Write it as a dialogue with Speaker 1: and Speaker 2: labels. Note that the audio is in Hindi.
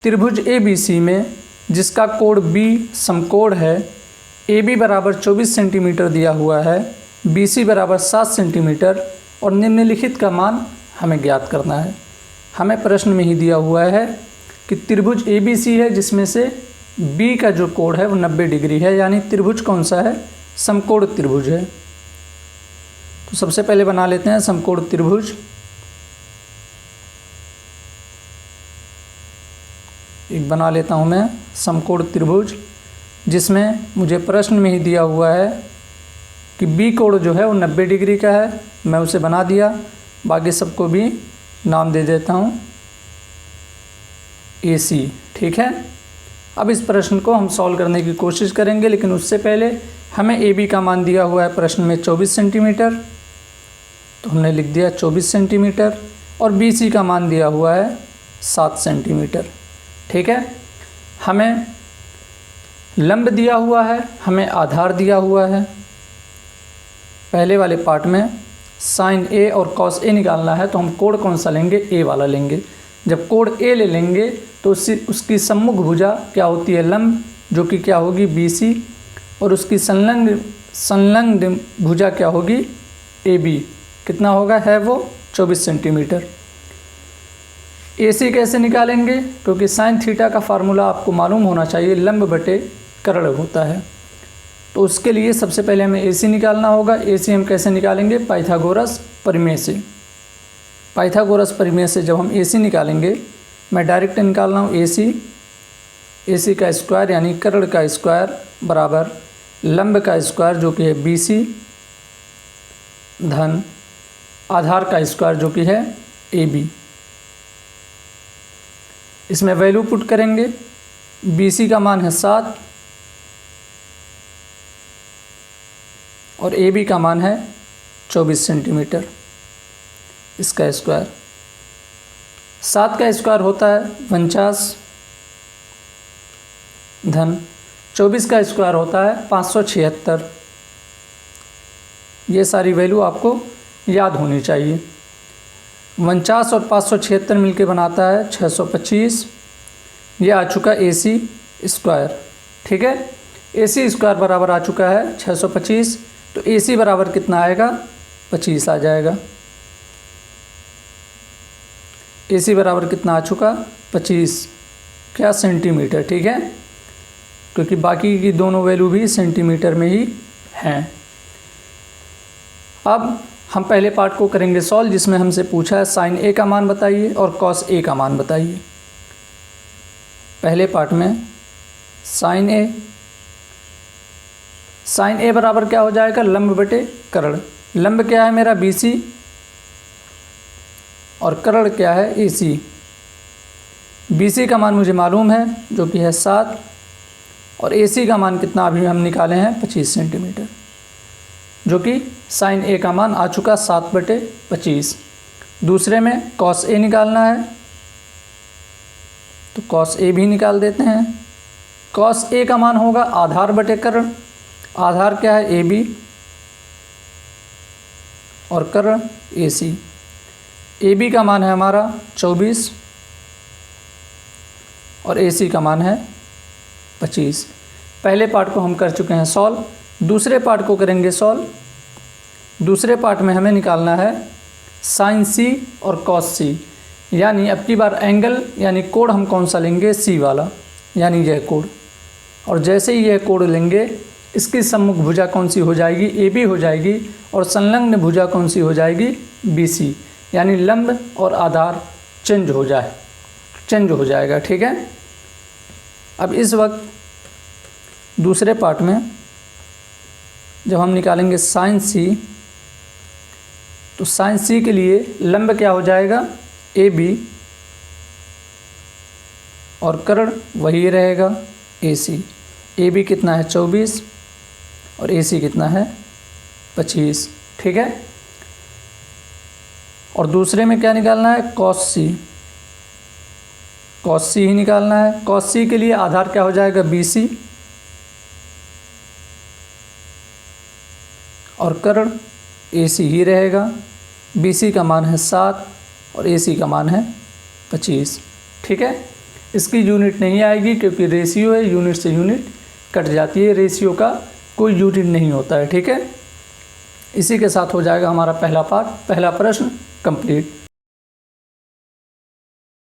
Speaker 1: त्रिभुज ABC में जिसका कोण B समकोण है, AB बराबर 24 सेंटीमीटर दिया हुआ है, BC बराबर 7 सेंटीमीटर और निम्नलिखित का मान हमें ज्ञात करना है। हमें प्रश्न में ही दिया हुआ है कि त्रिभुज ABC है जिसमें से B का जो कोण है वो 90 डिग्री है, यानी त्रिभुज कौन सा है? समकोण त्रिभुज है। तो सबसे पहले बना लेते हैं समकोण त्रिभुज। एक बना लेता हूं मैं समकोण त्रिभुज, जिसमें मुझे प्रश्न में ही दिया हुआ है कि B कोण जो है वो 90 डिग्री का है। मैं उसे बना दिया, बाकी सबको भी नाम दे देता हूं AC। ठीक है, अब इस प्रश्न को हम सॉल्व करने की कोशिश करेंगे, लेकिन उससे पहले हमें AB का मान दिया हुआ है प्रश्न में 24 सेंटीमीटर, तो हमने लिख दिया 24 सेंटीमीटर, और BC का मान दिया हुआ है 7 सेंटीमीटर। ठीक है, हमें लंब दिया हुआ है, हमें आधार दिया हुआ है। पहले वाले पार्ट में साइन A और कॉस A निकालना है, तो हम कोण कौन सा लेंगे? A वाला लेंगे। जब कोण A ले लेंगे तो उसकी सम्मुख भुजा क्या होती है? लंब, जो कि क्या होगी? BC, और उसकी संलग्न भुजा क्या होगी? AB। कितना होगा? है वो 24 सेंटीमीटर। AC कैसे निकालेंगे? क्योंकि साइन थीटा का फार्मूला आपको मालूम होना चाहिए, लंब बटे कर्ण होता है। तो उसके लिए सबसे पहले हमें AC निकालना होगा। AC हम कैसे निकालेंगे? पाइथागोरस प्रमेय से। पाइथागोरस प्रमेय से जब हम AC निकालेंगे, मैं डायरेक्ट निकाल रहा हूँ AC का स्क्वायर यानी कर्ण का स्क्वायर बराबर लंब का स्क्वायर जो कि है BC धन आधार का स्क्वायर जो कि है AB। इसमें वैल्यू पुट करेंगे। BC का मान है 7 और AB का मान है 24 सेंटीमीटर। इसका स्क्वायर 7 का स्क्वायर होता है 49 धन 24 का स्क्वायर होता है 576। ये सारी वैल्यू आपको याद होनी चाहिए। 49 और 576 मिलके बनाता है 625। ये आ चुका AC स्क्वायर। ठीक है, AC स्क्वायर बराबर आ चुका है 625, तो AC बराबर कितना आएगा? 25 आ जाएगा। AC बराबर कितना आ चुका? 25 क्या? सेंटीमीटर। ठीक है, क्योंकि बाकी की दोनों वैल्यू भी सेंटीमीटर में ही हैं। अब हम पहले पार्ट को करेंगे सॉल्व, जिसमें हमसे पूछा है साइन A का मान बताइए और कॉस A का मान बताइए। पहले पार्ट में साइन A बराबर क्या हो जाएगा? लंब बटे कर्ण। लंब क्या है मेरा? BC, और कर्ण क्या है? AC। BC का मान मुझे मालूम है जो कि है 7, और AC का मान कितना अभी हम निकाले हैं? 25 सेंटीमीटर, जो कि साइन A का मान आ चुका 7/25। दूसरे में कॉस A निकालना है, तो कॉस A भी निकाल देते हैं। कॉस A का मान होगा आधार बटे कर्ण। आधार क्या है? AB, और कर्ण AC। AB का मान है हमारा 24 और AC का मान है 25। पहले पार्ट को हम कर चुके हैं सॉल्व। दूसरे पार्ट को करेंगे सॉल्व। दूसरे पार्ट में हमें निकालना है साइन C और कॉस C, यानी अब की बार एंगल यानी कोण हम कौन सा लेंगे? C वाला, यानी यह कोण। और जैसे ही यह कोण लेंगे, इसकी सम्मुख भुजा कौन सी हो जाएगी? AB हो जाएगी, और संलग्न भुजा कौन सी हो जाएगी? BC, यानी लंब और आधार चेंज हो जाएगा। ठीक है, अब इस वक्त दूसरे पार्ट में जब हम निकालेंगे साइन C, तो साइन C के लिए लंब क्या हो जाएगा? AB, और कर्ण वही रहेगा AC। AB कितना है? 24, और AC कितना है? 25। ठीक है, और दूसरे में क्या निकालना है? Cos C। कॉस C ही निकालना है। कॉस C के लिए आधार क्या हो जाएगा? BC, और कर्ण AC ही रहेगा। BC का मान है 7 और AC का मान है 25। ठीक है, इसकी यूनिट नहीं आएगी क्योंकि रेशियो है, यूनिट से यूनिट कट जाती है, रेशियो का कोई यूनिट नहीं होता है। ठीक है, इसी के साथ हो जाएगा हमारा पहला पार्ट, पहला प्रश्न कंप्लीट।